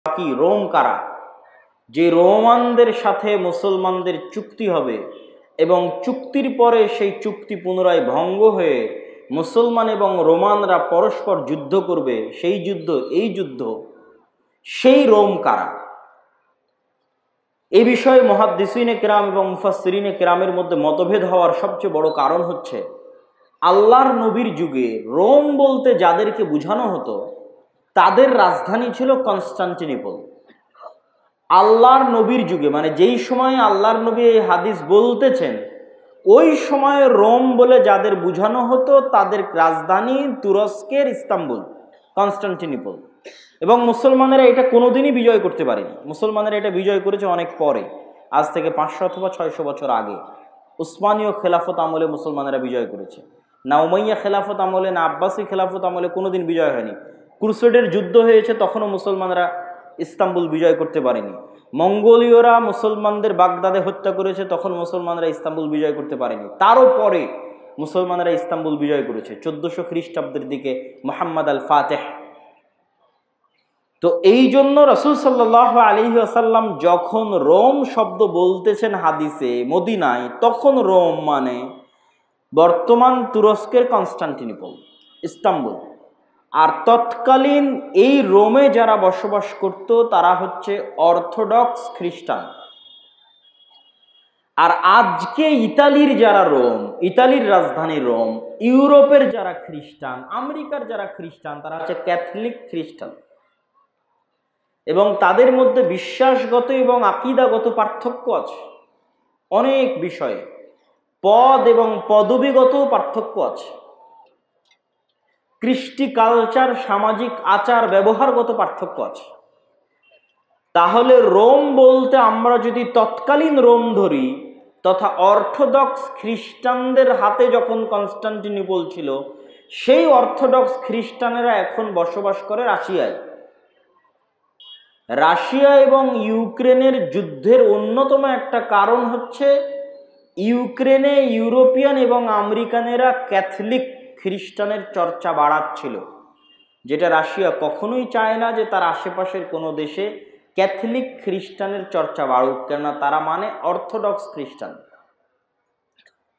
বাকি রোম কারা, যে রোমানদের সাথে মুসলমানদের চুক্তি হবে এবং চুক্তির পরে সেই চুক্তি পুনরায় ভঙ্গ হয়ে মুসলমান এবং রোমানরা পরস্পর যুদ্ধ করবে, সেই যুদ্ধ, এই যুদ্ধ, সেই রোম কারা? এই বিষয়ে মুহাদ্দিসিনে কেরাম এবং মুফাসসিরিনে কেরামের মধ্যে মতভেদ হওয়ার সবচেয়ে বড় কারণ হচ্ছে, আল্লাহর নবীর যুগে রোম বলতে যাদেরকে বোঝানো হতো তাদের রাজধানী ছিল কনস্টান্টিনোপল। আল্লাহর নবীর যুগে, মানে যেই সময়ে আল্লাহর নবী এই হাদিস বলতেছেন, ওই সময়ে রোম বলে যাদের বোঝানো হতো তাদের রাজধানী তুরস্কের ইস্তাম্বুল, কনস্টান্টিনোপল। এবং মুসলমানেরা এটা কোনোদিনই বিজয় করতে পারেনি। মুসলমানেরা এটা বিজয় করেছে অনেক পরে, আজ থেকে 500 অথবা 600 বছর আগে। উসমানীয় খেলাফত আমলে মুসলমানেরা বিজয় করেছে, না উমাইয়া খেলাফত আমলে, না আব্বাসী খেলাফত আমলে কোনোদিন বিজয় হয়নি। ক্রুসেডের যুদ্ধ হয়েছে, তখনও মুসলমানরা ইস্তাম্বুল বিজয় করতে পারেনি। মঙ্গোলীয়রা মুসলমানদের বাগদাদে হত্যা করেছে, তখন মুসলমানরা ইস্তাম্বুল বিজয় করতে পারেনি। তারও পরে মুসলমানরা ইস্তাম্বুল বিজয় করেছে 1400 খ্রিস্টাব্দের দিকে মুহাম্মদ আল ফাতেহ। তো এই জন্য রাসূল সাল্লাল্লাহু আলাইহি ওয়াসাল্লাম যখন রোম শব্দ বলতেছেন হাদিসে মদিনায়, তখন রোম মানে বর্তমান তুরস্কের কনস্টান্টিনোপল, ইস্তাম্বুল। আর তৎকালীন এই রোমে যারা বসবাস করত তারা হচ্ছে অর্থোডক্স খ্রিস্টান। আর আজকে ইতালির যারা রোম, ইতালির রাজধানী রোম, ইউরোপের যারা খ্রিস্টান, আমেরিকার যারা খ্রিস্টান, তারা হচ্ছে ক্যাথলিক খ্রিস্টান। এবং তাদের মধ্যে বিশ্বাসগত এবং আকীদাগত পার্থক্য আছে অনেক বিষয়ে, পদ এবং পদবীগত পার্থক্য আছে, কৃষ্টি কালচার, সামাজিক আচার ব্যবহারগত পার্থক্য আছে। তাহলে রোম বলতে আমরা যদি তৎকালীন রোম ধরি, তথা অর্থোডক্স খ্রিস্টানদের হাতে যখন কনস্টান্টিনোপল ছিল, সেই অর্থোডক্স খ্রিস্টানেরা এখন বসবাস করে রাশিয়ায়। রাশিয়া এবং ইউক্রেনের যুদ্ধের অন্যতম একটা কারণ হচ্ছে ইউক্রেনে ইউরোপিয়ান এবং আমেরিকানেরা ক্যাথলিক খ্রিস্টানের চর্চা বাড়াচ্ছিল, যেটা রাশিয়া কখনোই চায় না যে তার আশেপাশের কোনো দেশে ক্যাথলিক খ্রিস্টানের চর্চা বাড়ুক, কেননা তারা মানে অর্থোডক্স খ্রিস্টান।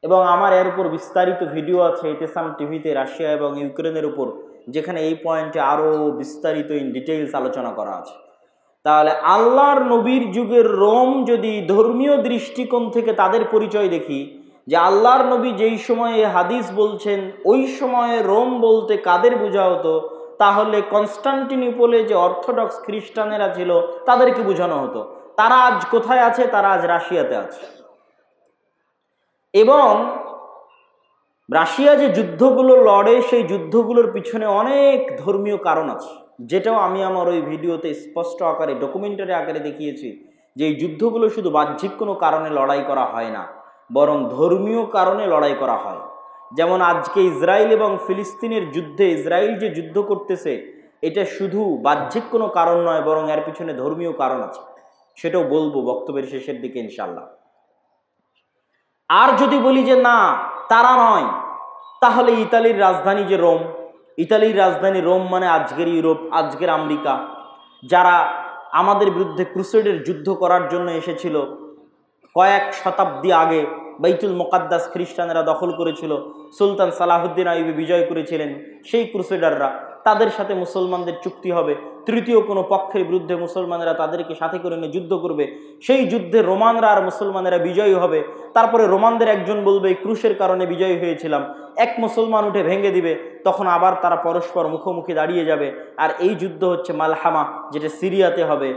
এবং আমার এর উপর বিস্তারিত ভিডিও আছে ইতেসাম টিভিতে রাশিয়া এবং ইউক্রেনের উপর, যেখানে এই পয়েন্টে আরও বিস্তারিত ইন ডিটেইলস আলোচনা করা আছে। তাহলে আল্লাহর নবীর যুগের রোম যদি ধর্মীয় দৃষ্টিকোণ থেকে তাদের পরিচয় দেখি, যে আল্লাহর নবী যেই সময়ে হাদিস বলছেন ওই সময়ে রোম বলতে কাদের বোঝা হতো, তাহলে কনস্টান্টিনোপলে যে অর্থোডক্স খ্রিস্টানেরা ছিল তাদেরকে বোঝানো হতো। তারা আজ কোথায় আছে? তারা আজ রাশিয়াতে আছে। এবং রাশিয়া যে যুদ্ধগুলো লড়ে, সেই যুদ্ধগুলোর পিছনে অনেক ধর্মীয় কারণ আছে, যেটাও আমি আমার ওই ভিডিওতে স্পষ্ট আকারে ডকুমেন্টারি আকারে দেখিয়েছি, যে এই যুদ্ধগুলো শুধু বাহ্যিক কোনো কারণে লড়াই করা হয় না, বরং ধর্মীয় কারণে লড়াই করা হয়। যেমন আজকে ইসরায়েল এবং ফিলিস্তিনের যুদ্ধে ইসরায়েল যে যুদ্ধ করতেছে, এটা শুধু বাহ্যিক কোনো কারণ নয়, বরং এর পিছনে ধর্মীয় কারণ আছে, সেটাও বলবো বক্তব্যের শেষের দিকে ইনশাল্লাহ। আর যদি বলি যে না তারা নয়, তাহলে ইতালির রাজধানী যে রোম, ইতালির রাজধানী রোম মানে আজকের ইউরোপ, আজকের আমেরিকা, যারা আমাদের বিরুদ্ধে ক্রুসেডের যুদ্ধ করার জন্য এসেছিল কয়েক শতাব্দী আগে। বাইতুল মুকাদ্দাস খ্রিস্টানেরা দখল করেছিল, সুলতান সালাহুদ্দিন আইয়ুবী বিজয় করেছিলেন। সেই ক্রুসেডাররা, তাদের সাথে মুসলমানদের চুক্তি হবে, তৃতীয় কোনো পক্ষের বিরুদ্ধে মুসলমানেরা তাদেরকে সাথে করে নিয়ে যুদ্ধ করবে, সেই যুদ্ধে রোমানরা আর মুসলমানেরা বিজয়ী হবে। তারপরে রোমানদের একজন বলবে এই ক্রুশের কারণে বিজয়ী হয়েছিলাম, এক মুসলমান উঠে ভেঙে দিবে, তখন আবার তারা পরস্পর মুখোমুখি দাঁড়িয়ে যাবে। আর এই যুদ্ধ হচ্ছে মালহামা, যেটা সিরিয়াতে হবে।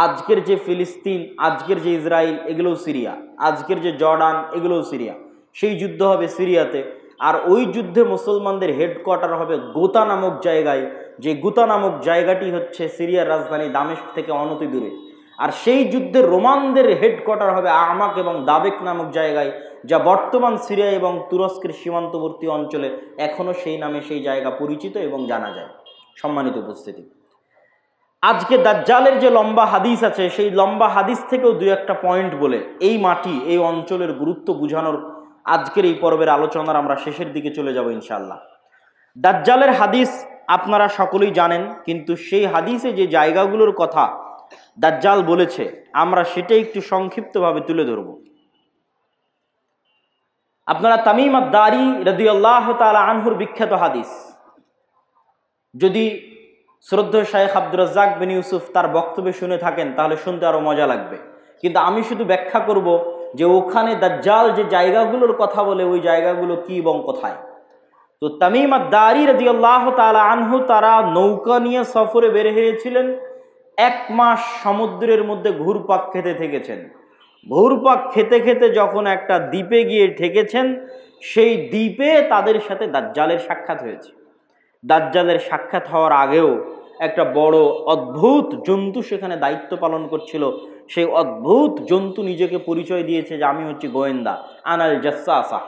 আজকের যে ফিলিস্তিন, আজকের যে ইসরায়েল, এগুলোও সিরিয়া, আজকের যে জর্ডান, এগুলোও সিরিয়া। সেই যুদ্ধ হবে সিরিয়াতে। আর ওই যুদ্ধে মুসলমানদের হেডকোয়ার্টার হবে গোতা নামক জায়গায়, যে গোতা নামক জায়গাটি হচ্ছে সিরিয়ার রাজধানী দামেস্ক থেকে অনতি দূরে। আর সেই যুদ্ধে রোমানদের হেডকোয়ার্টার হবে আমাক এবং দাবেক নামক জায়গায়, যা বর্তমান সিরিয়া এবং তুরস্কের সীমান্তবর্তী অঞ্চলে এখনও সেই নামে সেই জায়গা পরিচিত এবং জানা যায়। সম্মানিত উপস্থিতি, আজকে দাজ্জালের যে লম্বা হাদিস আছে, সেই লম্বা হাদিস থেকেও দু একটা পয়েন্ট বলে এই মাটি, এই অঞ্চলের গুরুত্ব বোঝানোর আজকের এই পর্বের আলোচনার আমরা শেষের দিকে চলে যাব ইনশাআল্লাহ। দাজ্জালের হাদিস আপনারা সকলেই জানেন, কিন্তু সেই হাদিসে যে জায়গাগুলোর কথা দাজ্জাল বলেছে আমরা সেটাই একটু সংক্ষিপ্তভাবে তুলে ধরব। আপনারা তামিম আদ-দারি রাদিয়াল্লাহু তাআলা আনহুর বিখ্যাত হাদিস, যদি শ্রদ্ধেয় শাইখ আব্দুর রাজ্জাক বিন ইউসুফ তার বক্তব্য শুনে থাকেন তাহলে শুনতে আরো মজা লাগবে, কিন্তু আমি শুধু ব্যাখ্যা করব যে ওখানে দাজ্জাল যে জায়গাগুলোর কথা বলে ওই জায়গাগুলো কি এবং কোথায়। তো তামিম আদ-দারি রাদিয়াল্লাহু তাআলা আনহু তারা নৌকা নিয়ে সফরে বের হয়েছিলেন, 1 মাস সমুদ্রের মধ্যে ঘুরপাক খেতে থেকেছেন। ঘুরপাক খেতে খেতে যখন একটা দ্বীপে গিয়ে ঠেকেছেন, সেই দ্বীপে তাদের সাথে দাজ্জালের সাক্ষাৎ হয়েছে। দাজ্জালের সাক্ষাৎ হওয়ার আগেও একটা বড় অদ্ভুত জন্তু সেখানে দায়িত্ব পালন করছিল। সেই অদ্ভুত জন্তু নিজেকে পরিচয় দিয়েছে যে আমি হচ্ছি গোয়েন্দা, আনাল জাসসাসা।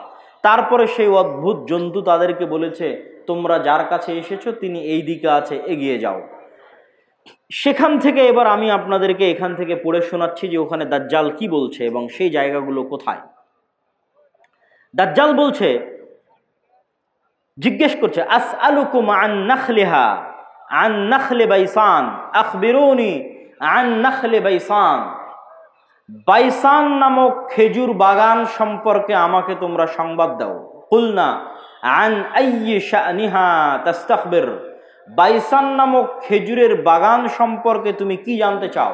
তারপরে সেই অদ্ভুত জন্তু তাদেরকে বলেছে তোমরা যার কাছে এসেছো তিনি এই দিকে আছে, এগিয়ে যাও। সেখান থেকে এবার আমি আপনাদেরকে এখান থেকে পড়ে শোনাচ্ছি যে ওখানে দাজ্জাল কি বলছে এবং সেই জায়গাগুলো কোথায়। দাজ্জাল বলছে, জিজ্ঞেস করছে, আসআলুকুম আন নাখলিহা আন নাখলি বাইসান আখবিরুনি আন নাখলি বাইসান। বাইসান নামক খেজুর বাগান সম্পর্কে আমাকে তোমরা সংবাদ দাও। কুলনা আন আইয়ি শানিহা তাস্তাখবির। বাইসান নামক খেজুরের বাগান সম্পর্কে তুমি কি জানতে চাও?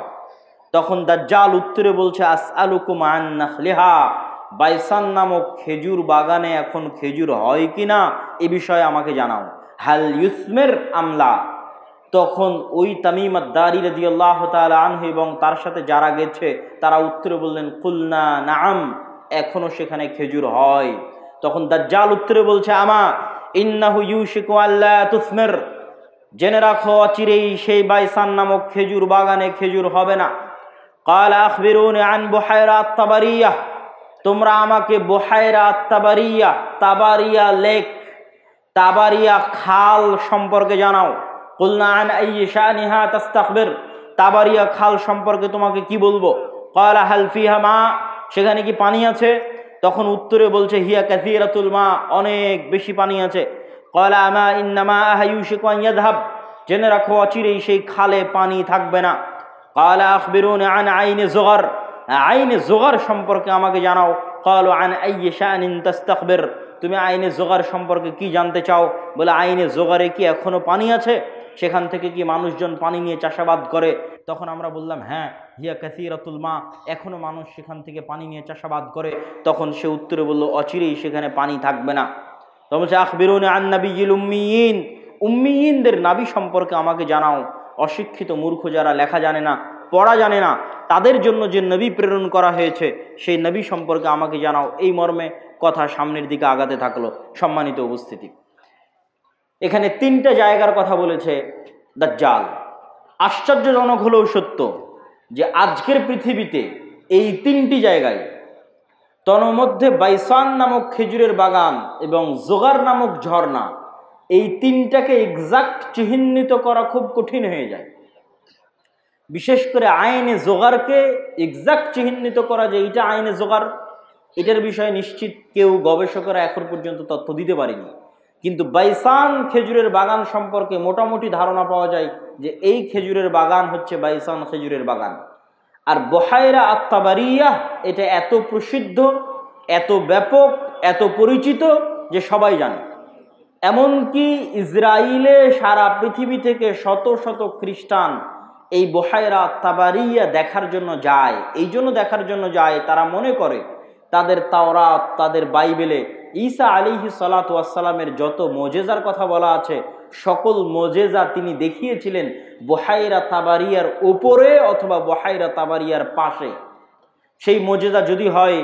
তখন দাজ্জাল উত্তরে বলছে, আসআলুকুম আন নাখলিহা। বাইসান নামক খেজুর বাগানে এখন খেজুর হয় কিনা এ বিষয়ে আমাকে জানাও। হাল ইউসমির আমলা। তখন ওই তামিম আদ-দারি রাদিয়াল্লাহু তাআলা আনহু এবং তার সাথে যারা গেছে তারা উত্তরে বললেন, কুলনা নাআম, এখনো সেখানে খেজুর হয়। তখন দাজ্জাল উত্তরে বলছে, আমা ইন্নাহু ইউশিকু আল্লা তুসমির। জেনে রাখো অচিরেই সেই বাইসান নামক খেজুর বাগানে খেজুর হবে না। ক্বালা আখবিরুনি আন বুহাইরা আত-তাবারিয়াহ। তোমরা আমাকে বুহাইরা আত-তাবারিয়াহ, তাবারিয়া লেক, তাবারিয়া খাল সম্পর্কে জানাও। কুলনা আন আইয়ি শানিহা তাস্তাখবির। তাবারিয়া খাল সম্পর্কে তোমাকে কি বলবো? ক্বালা হাল ফিহা মা। সেখানে কি পানি আছে? তখন উত্তরে বলছে, হিয়া কাসীরাতুল মা, অনেক বেশি পানি আছে। ক্বালা আমা ইন্নামা ইউশিকু আন ইয়াযহাব। জেনে রাখো অচিরেই সেই খালে পানি থাকবে না। ক্বালা আখবিরুনি আন আইনি যুগার। আইনে যুগার সম্পর্কে আমাকে জানাও। ক্বালু আন আইয়ি শানিন তাস্তাখবির। তুমি আইনে যুগার সম্পর্কে কি জানতে চাও? বলে আইনে যুগারে কি এখনো পানি আছে? সেখান থেকে কি মানুষজন পানি নিয়ে চাষাবাদ করে? তখন আমরা বললাম, হ্যাঁ, হিয়া কাসীরাতুল মা, এখনো মানুষ সেখান থেকে পানি নিয়ে চাষাবাদ করে। তখন সে উত্তরে বলল, অচিরেই সেখানে পানি থাকবে না। তখন বলছে, আখবিরুনি আন নাবিয়্যিল উম্মিয়িন। উম্মিয়িনদের নাবী সম্পর্কে আমাকে জানাও। অশিক্ষিত মূর্খ যারা লেখা জানে না, পড়া জানে না, তাদের জন্য যে নবী প্রেরণ করা হয়েছে সেই নবী সম্পর্কে আমাকে জানাও। এই মর্মে কথা সামনের দিকে আগাতে থাকলো। সম্মানিত উপস্থিতি, এখানে 3টা জায়গার কথা বলেছে দাজ্জাল। আশ্চর্যজনক হলেও সত্য যে আজকের পৃথিবীতে এই 3টি জায়গায়, তন্মধ্যে বাইসান নামক খেজুরের বাগান এবং যোগার নামক ঝর্ণা, এই 3টাকে এক্সাক্ট চিহ্নিত করা খুব কঠিন হয়ে যায়। বিশেষ করে আইনে যোগারকে এক্সাক্ট চিহ্নিত করা যে এটা আইনে যোগার, এটার বিষয়ে নিশ্চিত কেউ গবেষকরা এখন পর্যন্ত তথ্য দিতে পারেনি। কিন্তু বাইসান খেজুরের বাগান সম্পর্কে মোটামুটি ধারণা পাওয়া যায় যে এই খেজুরের বাগান হচ্ছে বাইসান খেজুরের বাগান। আর বুহাইরা আত-তাবারিয়াহ এটা এত প্রসিদ্ধ, এত ব্যাপক, এত পরিচিত যে সবাই জানে। এমনকি ইসরায়েলে সারা পৃথিবী থেকে শত শত খ্রিস্টান এই বুহাইরা আত-তাবারিয়া দেখার জন্য যায়। এই জন্য দেখার জন্য যায়, তারা মনে করে তাদের তাওরাত, তাদের বাইবেলে ঈসা আলাইহিস সালাতু ওয়াস সালামের যত মুজিজার কথা বলা আছে, সকল মুজিজা তিনি দেখিয়েছিলেন বুহাইরা তাবারিয়ার উপরে অথবা বুহাইরা তাবারিয়ার পাশে। সেই মুজিজা যদি হয়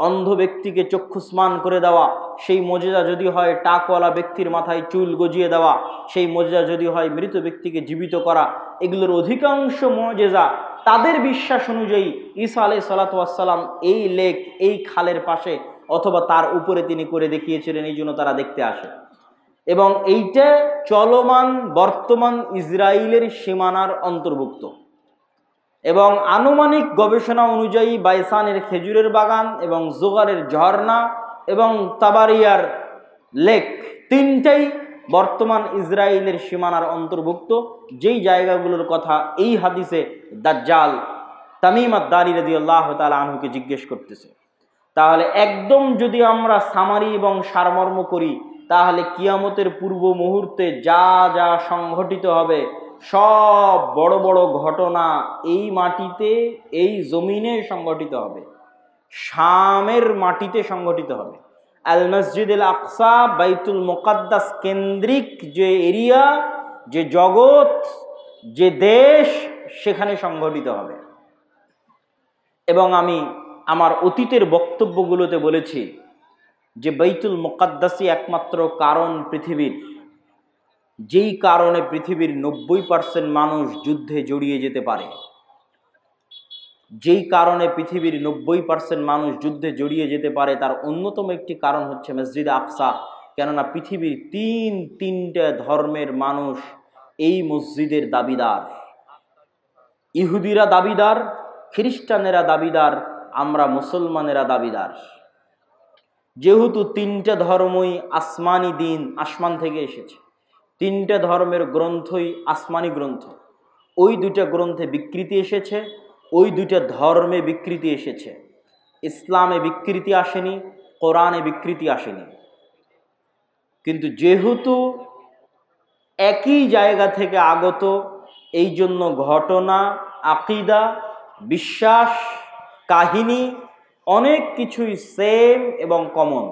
অন্ধ ব্যক্তিকে চক্ষুস্মান করে দেওয়া, সেই মুজিজা যদি হয় টাকওয়ালা ব্যক্তির মাথায় চুল গজিয়ে দেওয়া, সেই মুজিজা যদি হয় মৃত ব্যক্তিকে জীবিত করা, এগুলোর অধিকাংশ মুজিজা তাদের বিশ্বাস অনুযায়ী ঈসা আলাইহিস সালাতু ওয়াস সালাম এই লেক, এই খালের পাশে অথবা তার উপরে তিনি করে দেখিয়েছিলেন, এই জন্য তারা দেখতে আসে। এবং এইটা চলমান বর্তমান ইসরায়েলের সীমানার অন্তর্ভুক্ত। এবং আনুমানিক গবেষণা অনুযায়ী বাইসানের খেজুরের বাগান এবং যোগারের ঝর্ণা এবং তাবারিয়ার লেক 3টাই বর্তমান ইসরায়েলের সীমানার অন্তর্ভুক্ত, যেই জায়গাগুলোর কথা এই হাদিসে দাজ্জাল তামিম আদ-দারি রাদিয়াল্লাহু তাআলা আনহুকে জিজ্ঞেস করতেছে। তাহলে একদম যদি আমরা সামারি এবং সারমর্ম করি, তাহলে কিয়ামতের পূর্ব মুহূর্তে যা যা সংঘটিত হবে সব বড় বড় ঘটনা এই মাটিতে, এই জমিনে সংঘটিত হবে, শামের মাটিতে সংঘটিত হবে। আল মসজিদ আল আকসা, বাইতুল মুকাদ্দাস কেন্দ্রিক যে এরিয়া, যে জগৎ, যে দেশ, সেখানে সংঘটিত হবে। এবং আমি আমার অতীতের বক্তব্যগুলোতে বলেছি যে বাইতুল মুকাদ্দাসই একমাত্র কারণ পৃথিবীর, যেই কারণে পৃথিবীর 90% মানুষ যুদ্ধে জড়িয়ে যেতে পারে, যেই কারণে পৃথিবীর 90% মানুষ যুদ্ধে জড়িয়ে যেতে পারে, তার অন্যতম একটি কারণ হচ্ছে মসজিদ আকসা। কেননা পৃথিবীর তিনটা ধর্মের মানুষ এই মসজিদের দাবিদার। ইহুদিরা দাবিদার, খ্রিস্টানেরা দাবিদার, আমরা মুসলমানেরা দাবিদার। যেহেতু তিনটা ধর্মই আসমানি দিন, আসমান থেকে এসেছে, তিনটা ধর্মের গ্রন্থই আসমানি গ্রন্থ, ওই দুইটা গ্রন্থে বিকৃতি এসেছে, ওই দুইটা ধর্মে বিকৃতি এসেছে। ইসলামে বিকৃতি আসেনি, কোরআনে বিকৃতি আসেনি। কিন্তু যেহেতু একই জায়গা থেকে আগত, এই জন্য ঘটনা, আকিদা, বিশ্বাস, কাহিনী অনেক কিছুই সেম এবং কমন।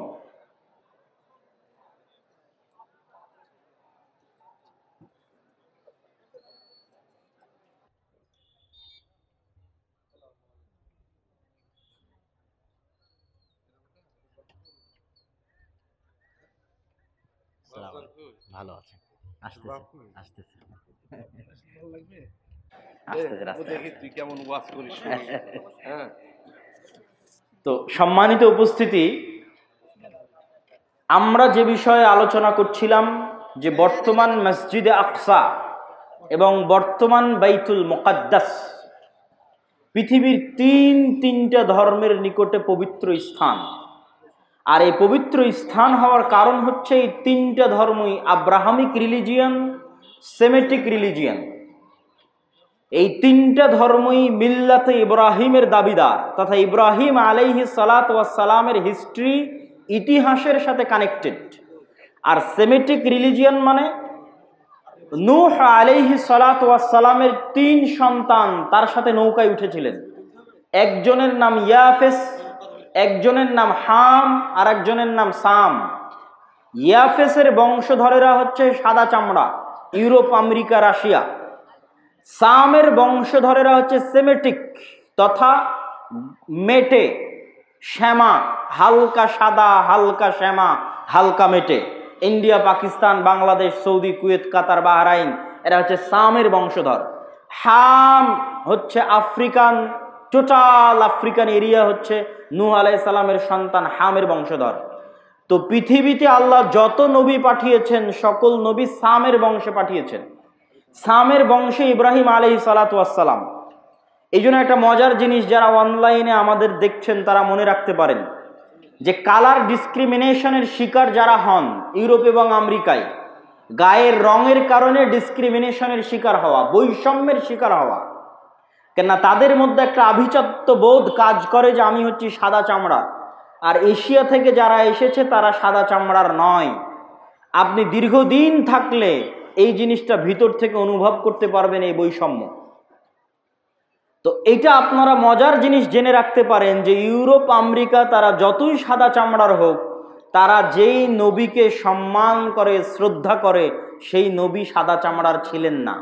ভালো আছে, তো সম্মানিত উপস্থিতি, আমরা যে বিষয়ে আলোচনা করছিলাম যে বর্তমান মসজিদে আকসা এবং বর্তমান বাইতুল মুকাদ্দাস পৃথিবীর তিনটা ধর্মের নিকটে পবিত্র স্থান। আর এই পবিত্র স্থান হওয়ার কারণ হচ্ছে এই তিনটা ধর্মই আব্রাহামিক রিলিজিয়ান, সেমেটিক রিলিজিয়ান। এই তিনটা ধর্মই মিল্লাতে ইব্রাহিমের দাবিদার, তথা ইব্রাহিম আলাইহিস সালাতু ওয়াস সালামের হিস্ট্রি, ইতিহাসের সাথে কানেক্টেড। আর সেমেটিক রিলিজিয়ান মানে নূহ আলাইহিস সালাতু ওয়াস সালামের 3 সন্তান তার সাথে নৌকায় উঠেছিলেন। একজনের নাম ইয়াফেস, একজনের নাম হাম, আর একজনের নাম সাম। ইয়াফেসের বংশধরেরা হচ্ছে সাদা চামড়া, ইউরোপ, আমেরিকা, রাশিয়া। সামের বংশধরেরা হচ্ছে সেমেটিক তথা মেটে, শ্যামা, হালকা সাদা, হালকা শ্যামা, হালকা মেটে। India, Pakistan, Bangladesh, Saudi, Kuwait, Qatar, Bahrain, এরা হচ্ছে সামের বংশধর। হাম হচ্ছে আফ্রিকান, টোটাল আফ্রিকান এরিয়া হচ্ছে নূহ আলাইহিস সালামের সন্তান হামের বংশধর। তো পৃথিবীতে আল্লাহ যত নবী পাঠিয়েছেন সকল নবী সামের বংশে পাঠিয়েছেন। সামের বংশে ইব্রাহিম আলাইহিস সালাতু ওয়াস সালাম। এই জন্য একটা মজার জিনিস, যারা অনলাইনে আমাদের দেখছেন তারা মনে রাখতে পারেন যে কালার ডিসক্রিমিনেশনের শিকার যারা হন ইউরোপ এবং আমেরিকায়, গায়ের রঙের কারণে ডিসক্রিমিনেশনের শিকার হওয়া, বৈষম্যের শিকার হওয়া, কেননা তাদের মধ্যে একটা আভিজাত্য বোধ কাজ করে যে আমি হচ্ছি সাদা চামড়া, আর এশিয়া থেকে যারা এসেছে তারা সাদা চামড়ার নয়। আপনি দীর্ঘদিন থাকলে এই জিনিসটা ভিতর থেকে অনুভব করতে পারবেন, এই বৈষম্য। তো এটা আপনারা মজার জিনিস জেনে রাখতে পারেন যে ইউরোপ, আমেরিকা তারা যতই সাদা চামড়ার হোক, তারা যেই নবীকে সম্মান করে, শ্রদ্ধা করে, সেই নবী সাদা চামড়ার ছিলেন না।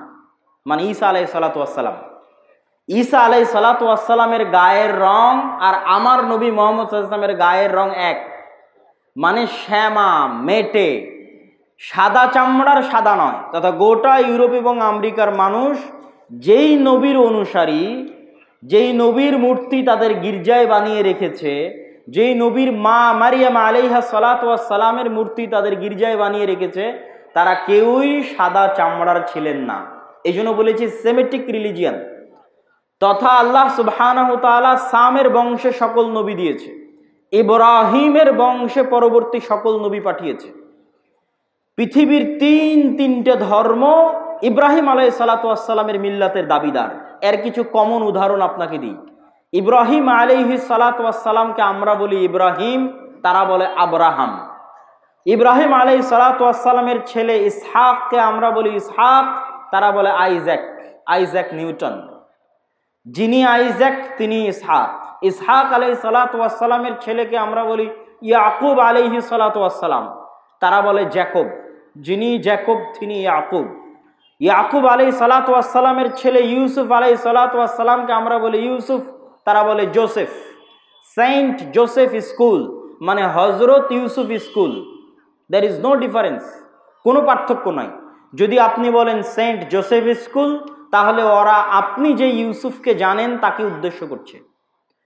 মানে ঈসা আলাইহিস সালাতু ওয়াস সালাম, ঈসা আলাইহিস সালাতু ওয়াস সালামের গায়ের রং আর আমার নবী মুহাম্মদ সাল্লাল্লাহু আলাইহি ওয়াসাল্লামের গায়ের রং এক। মানে শ্যামা, মেটে, সাদা চামড়ার সাদা নয়। তথা গোটা ইউরোপ এবং আমেরিকার মানুষ যেই নবীর অনুসারী, যেই নবীর মূর্তি তাদের গির্জায় বানিয়ে রেখেছে, যেই নবীর মা মারিয়াম আলাইহিস সালাতু ওয়াস সালামের মূর্তি তাদের গির্জায় বানিয়ে রেখেছে, তারা কেউই সাদা চামড়ার ছিলেন না। এই জন্য বলেছি সেমেটিক রিলিজিয়ান। তথা আল্লাহ সুবহানাহু ওয়া তাআলা সামের বংশে সকল নবী দিয়েছে, ইব্রাহিমের বংশে পরবর্তী সকল নবী পাঠিয়েছে। পৃথিবীর তিনটে ধর্ম ইব্রাহিম আলাইহিসসালামের মিল্লাতের দাবিদার। এর কিছু কমন উদাহরণ আপনাকে দিই। ইব্রাহিম আলাইহিসসালামকে আমরা বলি ইব্রাহিম, তারা বলে আব্রাহাম। ইব্রাহিম আলাইহিসসালামের ছেলে ইসহাককে আমরা বলি ইসহাক, তারা বলে আইজ্যাক, আইজ্যাক নিউটন। যিনি আইজ্যাক তিনি ইসহাক। ইসহাক আলাইহিসসালামের ছেলেকে আমরা বলি ইয়াকুব আলাইহিসসালাম, তারা বলে জ্যাকব। যিনি জ্যাকব তিনি ইয়াকুব। ইয়াকুব আলাইহিসসালামের ছেলে ইউসুফ আলাইহিসসালামকে আমরা বলি ইউসুফ, তারা বলে জোসেফ। সেন্ট জোসেফ স্কুল মানে Hazrat Yusuf school. There is no difference, কোনো পার্থক্য নাই। যদি আপনি বলেন সেন্ট জোসেফ স্কুল, তাহলে ওরা আপনি যে ইউসুফকে জানেন তাকে উদ্দেশ্য করছে,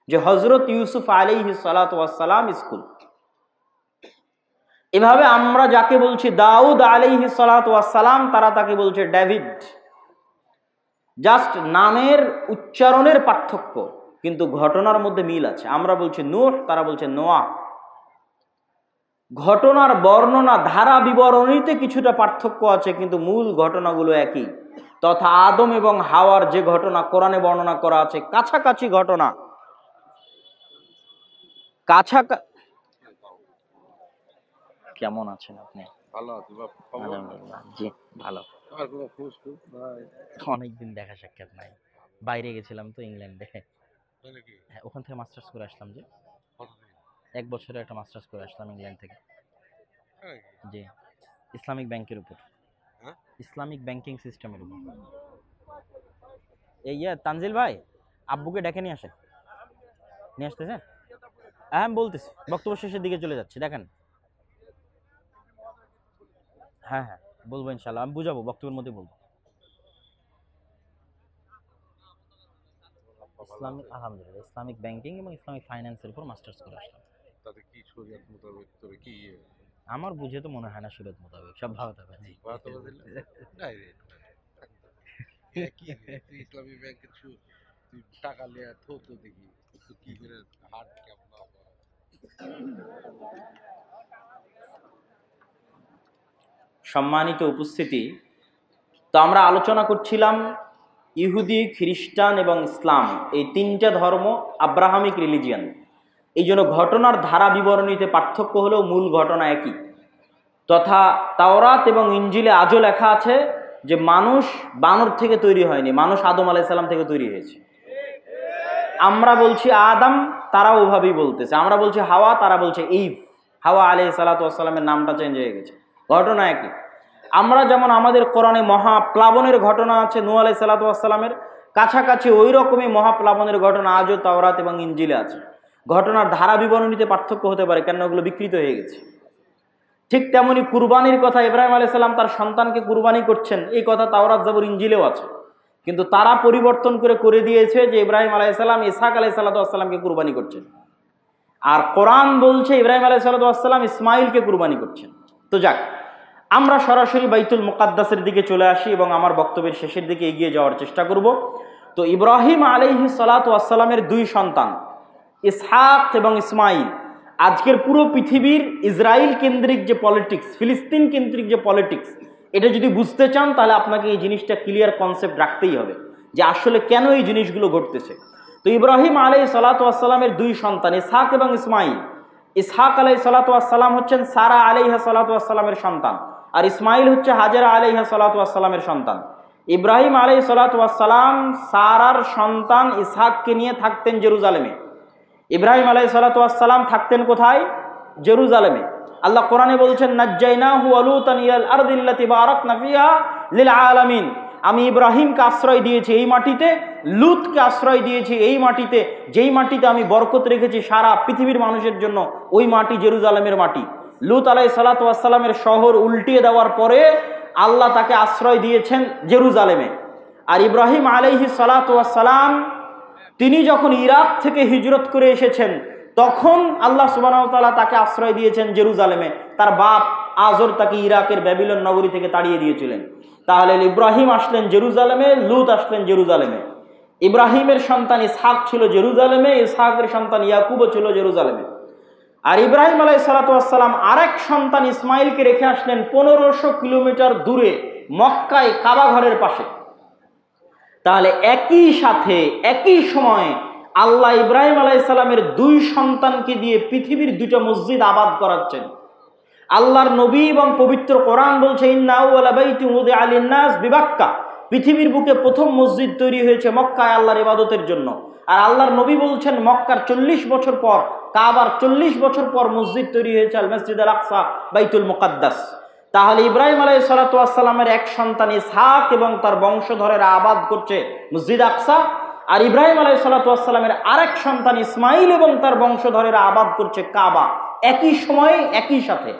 যে হজরত ইউসুফ আলাইহিসসালাম স্কুল। এভাবে আমরা যাকে বলছি দাউদ আলাইহিসসালাম, তারা তাকে বলছে ডেভিড। জাস্ট নামের উচ্চারণের পার্থক্য, কিন্তু ঘটনার মধ্যে মিল আছে। আমরা বলছি নূহ, তারা বলছে নোয়াহ। ঘটনার বর্ণনা ধারা বিবরণীতে কিছুটা পার্থক্য আছে, কিন্তু মূল ঘটনাগুলো একই। তথা আদম এবং হাওয়ার যে ঘটনা কোরআনে বর্ণনা করা আছে, কাছাকাছি ঘটনা। কেমন আছেন আপনি? ভালো আছি বাপ। আলহামদুলিল্লাহ, জি ভালো। আর কোনো খোঁজ খোঁজ নাই অনেকদিন দেখা সাক্ষাৎ নাই। বাইরে গেছিলাম তো ইংল্যান্ডে। নাকি? হ্যাঁ, ওখান থেকে মাস্টার্স করে আসলাম। যে কতদিন? 1 বছরের একটা মাস্টার্স করে আসলাম ইংল্যান্ড থেকে। নাকি? জি, ইসলামিক ব্যাংকের উপর, হ্যাঁ? ইসলামিক ব্যাংকিং সিস্টেমের উপর। এই তানজিল ভাই, আব্বুকে ডেকে নিয়ে আসে, নিয়ে আসতেছেন? হ্যাঁ আমি বলতেছি, বক্তব্য শেষের দিকে চলে যাচ্ছি, দেখেন। হ্যাঁ হ্যাঁ বলবো ইনশাল্লাহ, আমি বুঝাবো, বক্তব্যের মধ্যে বলবো। ইসলামিক, আলহামদুলিল্লাহ, ইসলামিক ব্যাংকিং এবং ইসলামিক ফাইন্যান্সের উপর মাস্টার্স করে আসলাম। তাতে কি শরীয়ত মোতাবেক তবে কি আমার বুঝে তো মনে হয় না শরীয়ত মোতাবেক, সব ভাওতাবাজি। কি তুই ইসলামী ব্যাংকে তুই টাকা নিয়ে থোক তো দেখি তো কি করে হাট কেমন হবে। সম্মানিত উপস্থিতি, তো আমরা আলোচনা করছিলাম ইহুদি, খ্রিস্টান এবং ইসলাম, এই 3টে ধর্ম আব্রাহামিক রিলিজিয়ান। এই জন্য ঘটনার ধারা বিবরণীতে পার্থক্য হলেও মূল ঘটনা একই। তথা তাওরাত এবং ইঞ্জিলে আজও লেখা আছে যে মানুষ বানর থেকে তৈরি হয়নি, মানুষ আদম আলাইহিস সালাম থেকে তৈরি হয়েছে। আমরা বলছি আদম, তারা ওভাবেই বলতেছে। আমরা বলছি হাওয়া, তারা বলছে ইভ। হাওয়া আলাইহিস সালামের নামটা চেঞ্জ হয়ে গেছে, ঘটনা একই। আমরা যেমন আমাদের কোরআনে মহাপ্লাবনের ঘটনা আছে নূহ আলাইহিস সালামের, কাছাকাছি ওই রকমই মহাপ্লাবনের ঘটনা আজও তাওরাত এবং ইঞ্জিলে আছে। ঘটনার ধারা বিবরণীতে পার্থক্য হতে পারে, কেন ওগুলো বিকৃত হয়ে গেছে। ঠিক তেমনি কুরবানির কথা, ইব্রাহিম আলাইহিস সালাম তার সন্তানকে কুরবানি করছেন, এই কথা তাওরাত জাবুর ইঞ্জিলেও আছে। কিন্তু তারা পরিবর্তন করে দিয়েছে যে ইব্রাহিম আলাইহিস সালাম ইসহাক আলাইহিস সালামকে কুরবানি করছেন, আর কোরআন বলছে ইব্রাহিম আলাইহিস সালাম ইসমাইলকে কুরবানি করছেন। তো যাক, আমরা সরাসরি বাইতুল মুকাদ্দাসের দিকে চলে আসি এবং আমার বক্তব্যের শেষের দিকে এগিয়ে যাওয়ার চেষ্টা করব। তো ইব্রাহিম আলাইহিস সালামের 2 সন্তান ইসহাক এবং ইসমাইল। আজকের পুরো পৃথিবীর ইসরায়েল কেন্দ্রিক যে পলিটিক্স, ফিলিস্তিন কেন্দ্রিক যে পলিটিক্স, এটা যদি বুঝতে চান তাহলে আপনাকে এই জিনিসটা ক্লিয়ার কনসেপ্ট রাখতেই হবে যে আসলে কেন এই জিনিসগুলো ঘটতেছে। তো ইব্রাহিম আলাইহিস সালামের 2 সন্তান ইসহাক এবং ইসমাইল। ইসহাক আলাইহিস সালাম হচ্ছেন সারা আলাইহিস সালামের সন্তান, আর ইসমাইল হচ্ছে হাজেরা আলাইহিস সালামের সন্তান। ইব্রাহিম আলাইহিস সালাম সারার সন্তান ইসহাককে নিয়ে থাকতেন জেরুজালেমে। ইব্রাহিম আলাইহিস সালাম থাকতেন কোথায়? জেরুজালেমে। আল্লাহ কোরআনে বলছেন নাজ্জাইনাহু ওয়া লূতান ইলাল আরদিল্লাতী বারাকনা ফিহা লিল আলামিন। আমি ইব্রাহিমকে আশ্রয় দিয়েছি এই মাটিতে, লূতকে আশ্রয় দিয়েছি এই মাটিতে, যেই মাটিতে আমি বরকত রেখেছি সারা পৃথিবীর মানুষের জন্য, ওই মাটি জেরুজালেমের মাটি। লূত আলাইহিস সালামের শহর উল্টিয়ে দেওয়ার পরে আল্লাহ তাকে আশ্রয় দিয়েছেন জেরুজালেমে। আর ইব্রাহিম আলাইহিস সালাম তিনি যখন ইরাক থেকে হিজরত করে এসেছেন, তখন আল্লাহ সুবহানাহু ওয়া তাআলা তাকে আশ্রয় দিয়েছেন জেরুজালেমে। তার বাপ আজর তাকে ইরাকের ব্যাবিলন নগরী থেকে তাড়িয়ে দিয়েছিলেন। তাহলে ইব্রাহিম আসলেন জেরুজালেমে, লূত আসলেন জেরুজালেমে। ইব্রাহিমের সন্তান ইসহাক ছিল জেরুজালেমে, ইসহাকের সন্তান ইয়াকুবও ছিল জেরুজালেমে। আর ইব্রাহিম আলাইহিসসালাম আরেক সন্তান ইসমাইলকে রেখে আসলেন 1500 কিলোমিটার দূরে মক্কায় কাবা ঘরের পাশে। তাহলে একই সাথে একই সময়ে আল্লাহ ইব্রাহিম আলাইহিসসালামের 2 সন্তানকে দিয়ে পৃথিবীর 2টা মসজিদ আবাদ করাচ্ছেন। আল্লাহর নবী এবং পবিত্র কোরআন বলছে ইন্না আউওয়ালা বাইতিন উযিআ লিন-নাস বিবাক্কা, পৃথিবীর বুকে প্রথম মসজিদ তৈরি হয়েছে মক্কায় আল্লাহর ইবাদতের জন্য। আর আল্লাহর নবী বলছেন মক্কার 40 বছর পর, কাবার 40 বছর পর মসজিদ তৈরি হয়েছে আল মসজিদ আল আকসা, বাইতুল মুকাদ্দাস। তাহলে ইব্রাহিম আলাইহিসসালামের এক সন্তান ইসহাক এবং তার বংশধরেরা আবাদ করছে মসজিদ আকসা, আর ইব্রাহিম আলাইহিসসালামের আরেক সন্তান ইসমাইল এবং তার বংশধরেরা আবাদ করছে কাবা, একই সময়ে একই সাথে।